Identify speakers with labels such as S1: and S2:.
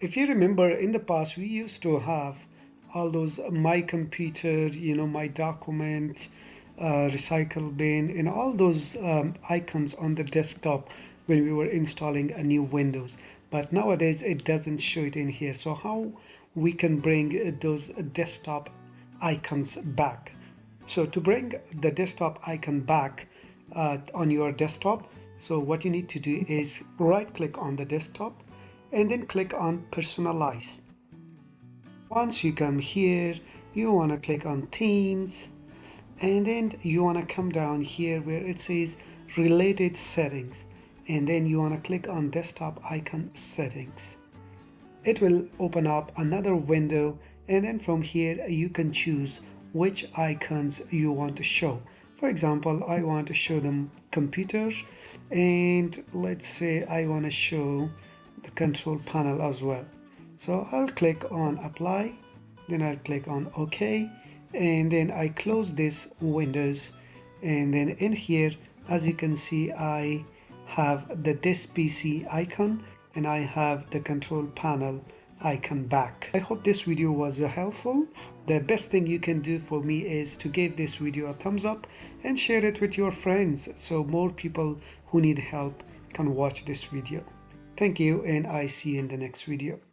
S1: If you remember in the past, we used to have all those my computer, my document, recycle bin, and all those icons on the desktop when we were installing a new Windows. But nowadays it doesn't show it in here. So how we can bring those desktop icons back? So to bring the desktop icon back on your desktop, so what you need to do is right click on the desktop and then click on personalize. Once you come here, you want to click on themes, and then you want to come down here where it says related settings, and then you want to click on desktop icon settings. It will open up another window, and then from here you can choose which icons you want to show. For example, I want to show them computer, and let's say I want to show the control panel as well. So I'll click on apply, then I'll click on OK, and then I close this windows, and then in here, as you can see, I have the this PC icon and I have the control panel icon back. I hope this video was helpful. The best thing you can do for me is to give this video a thumbs up and share it with your friends so more people who need help can watch this video. Thank you, and I see you in the next video.